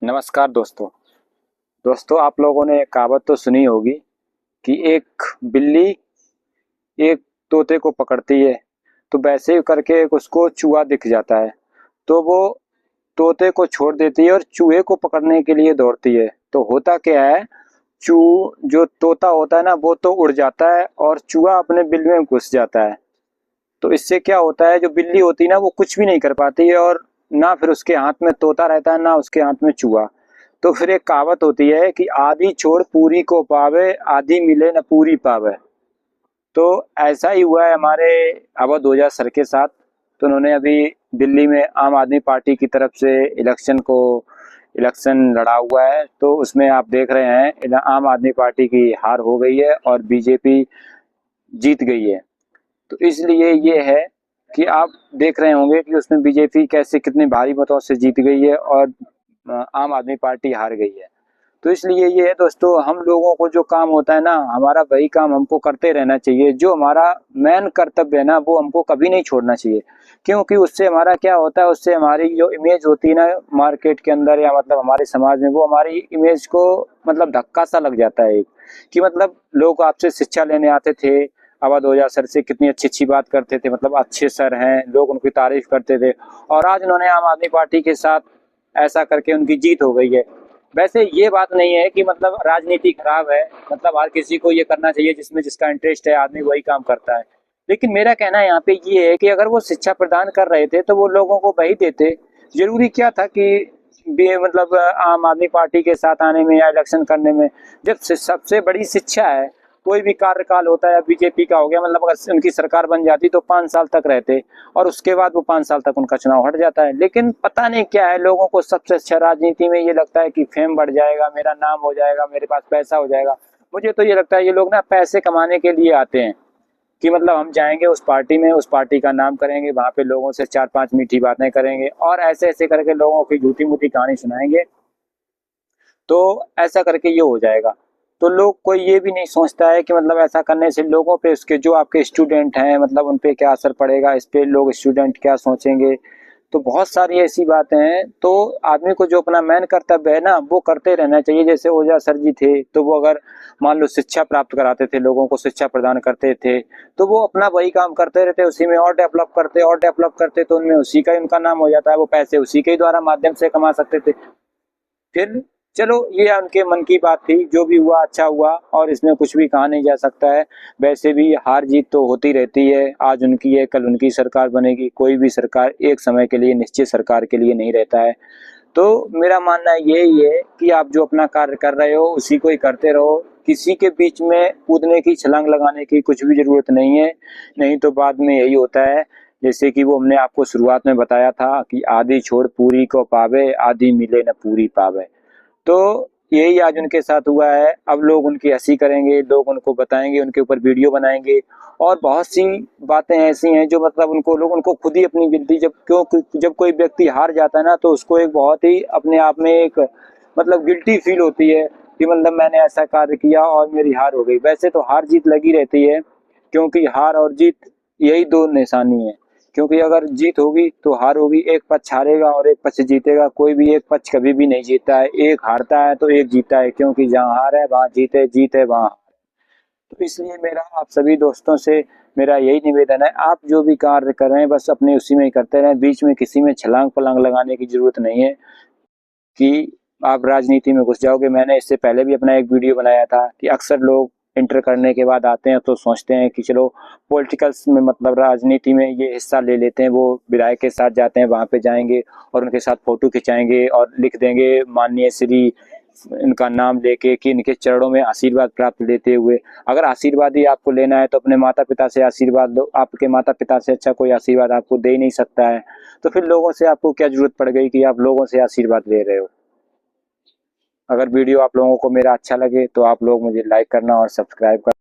नमस्कार दोस्तों। आप लोगों ने एक कहावत तो सुनी होगी कि एक बिल्ली एक तोते को पकड़ती है तो वैसे ही करके उसको चूहा दिख जाता है तो वो तोते को छोड़ देती है और चूहे को पकड़ने के लिए दौड़ती है। तो होता क्या है, चू जो तोता होता है ना वो तो उड़ जाता है और चूहा अपने बिल में घुस जाता है। तो इससे क्या होता है, जो बिल्ली होती है ना वो कुछ भी नहीं कर पाती है और ना फिर उसके हाथ में तोता रहता है ना उसके हाथ में चूहा। तो फिर एक कहावत होती है कि आधी छोड़ पूरी को पावे, आधी मिले न पूरी पावे। तो ऐसा ही हुआ है हमारे अवध ओझा सर के साथ। तो उन्होंने अभी दिल्ली में आम आदमी पार्टी की तरफ से इलेक्शन लड़ा हुआ है। तो उसमें आप देख रहे हैं आम आदमी पार्टी की हार हो गई है और बीजेपी जीत गई है। तो इसलिए ये है कि आप देख रहे होंगे कि उसमें बीजेपी कैसे कितनी भारी मतों से जीत गई है और आम आदमी पार्टी हार गई है। तो इसलिए ये है दोस्तों, हम लोगों को जो काम होता है ना, हमारा वही काम हमको करते रहना चाहिए। जो हमारा मेन कर्तव्य है ना वो हमको कभी नहीं छोड़ना चाहिए, क्योंकि उससे हमारा क्या होता है, उससे हमारी जो इमेज होती है ना मार्केट के अंदर या मतलब हमारे समाज में, वो हमारी इमेज को मतलब धक्का सा लग जाता है एक, कि मतलब लोग आपसे शिक्षा लेने आते थे, अवध ओझा सर से कितनी अच्छी अच्छी बात करते थे, मतलब अच्छे सर हैं, लोग उनकी तारीफ करते थे। और आज उन्होंने आम आदमी पार्टी के साथ ऐसा करके उनकी जीत हो गई है। वैसे ये बात नहीं है कि मतलब राजनीति खराब है, मतलब हर किसी को ये करना चाहिए जिसमें जिसका इंटरेस्ट है, आदमी वही काम करता है। लेकिन मेरा कहना है यहाँ पे ये है कि अगर वो शिक्षा प्रदान कर रहे थे तो वो लोगों को वही देते। जरूरी क्या था कि मतलब आम आदमी पार्टी के साथ आने में या इलेक्शन करने में, जब सबसे बड़ी शिक्षा है। कोई भी कार्यकाल होता है, बीजेपी का हो गया, मतलब अगर उनकी सरकार बन जाती तो 5 साल तक रहते और उसके बाद वो 5 साल तक उनका चुनाव हट जाता है। लेकिन पता नहीं क्या है, लोगों को सबसे अच्छा राजनीति में ये लगता है कि फेम बढ़ जाएगा, मेरा नाम हो जाएगा, मेरे पास पैसा हो जाएगा। मुझे तो ये लगता है ये लोग ना पैसे कमाने के लिए आते हैं, कि मतलब हम जाएंगे उस पार्टी में, उस पार्टी का नाम करेंगे, वहां पे लोगों से 4-5 मीठी बातें करेंगे और ऐसे ऐसे करके लोगों की झूठी मूठी कहानी सुनाएंगे। तो ऐसा करके ये हो जाएगा। तो लोग कोई ये भी नहीं सोचता है कि मतलब ऐसा करने से लोगों पे, उसके जो आपके स्टूडेंट हैं मतलब उन पे क्या असर पड़ेगा, इस पे लोग स्टूडेंट क्या सोचेंगे। तो बहुत सारी ऐसी बातें हैं। तो आदमी को जो अपना मेन कर्तव्य है ना वो करते रहना चाहिए। जैसे ओझा सर जी थे तो वो अगर मान लो शिक्षा प्राप्त कराते थे, लोगों को शिक्षा प्रदान करते थे, तो वो अपना वही काम करते रहते, उसी में और डेवलप करते तो उनमें उसी का उनका नाम हो जाता है, वो पैसे उसी के द्वारा माध्यम से कमा सकते थे। फिर चलो ये उनके मन की बात थी, जो भी हुआ अच्छा हुआ और इसमें कुछ भी कहा नहीं जा सकता है। वैसे भी हार जीत तो होती रहती है, आज उनकी है कल उनकी सरकार बनेगी। कोई भी सरकार एक समय के लिए निश्चित सरकार के लिए नहीं रहता है। तो मेरा मानना यही है कि आप जो अपना कार्य कर रहे हो उसी को ही करते रहो, किसी के बीच में कूदने की छलांग लगाने की कुछ भी जरूरत नहीं है। नहीं तो बाद में यही होता है, जैसे कि वो हमने आपको शुरुआत में बताया था कि आधी छोड़ पूरी को पावे, आधी मिले न पूरी पावे। तो यही आज उनके साथ हुआ है। अब लोग उनकी हंसी करेंगे, लोग उनको बताएंगे, उनके ऊपर वीडियो बनाएंगे और बहुत सी बातें ऐसी हैं जो मतलब उनको खुद ही अपनी गिल्टी, जब कोई व्यक्ति हार जाता है ना तो उसको एक बहुत ही अपने आप में एक मतलब गिल्टी फील होती है कि मतलब मैंने ऐसा कार्य किया और मेरी हार हो गई। वैसे तो हार जीत लगी रहती है, क्योंकि हार और जीत यही दो निशानी है। क्योंकि अगर जीत होगी तो हार होगी, एक पक्ष हारेगा और एक पक्ष जीतेगा। कोई भी एक पक्ष कभी भी नहीं जीतता है, एक हारता है तो एक जीता है, क्योंकि जहाँ हार है वहाँ जीत है, जीत है वहाँ हार है। तो इसलिए मेरा आप सभी दोस्तों से मेरा यही निवेदन है, आप जो भी कार्य कर रहे हैं बस अपने उसी में ही करते रहें, बीच में किसी में छलांग पलांग लगाने की जरूरत नहीं है कि आप राजनीति में घुस जाओगे। मैंने इससे पहले भी अपना एक वीडियो बनाया था कि अक्सर लोग इंटर करने के बाद आते हैं तो सोचते हैं कि चलो पॉलिटिकल्स में मतलब राजनीति में ये हिस्सा ले लेते हैं। वो विधायक के साथ जाते हैं, वहां पे जाएंगे और उनके साथ फोटो खिंचाएंगे और लिख देंगे माननीय श्री, इनका नाम लेके कि इनके चरणों में आशीर्वाद प्राप्त लेते हुए। अगर आशीर्वाद ही आपको लेना है तो अपने माता पिता से आशीर्वाद लो, आपके माता पिता से अच्छा कोई आशीर्वाद आपको दे ही नहीं सकता है। तो फिर लोगों से आपको क्या जरूरत पड़ गई कि आप लोगों से आशीर्वाद ले रहे हो। अगर वीडियो आप लोगों को मेरा अच्छा लगे तो आप लोग मुझे लाइक करना और सब्सक्राइब करना।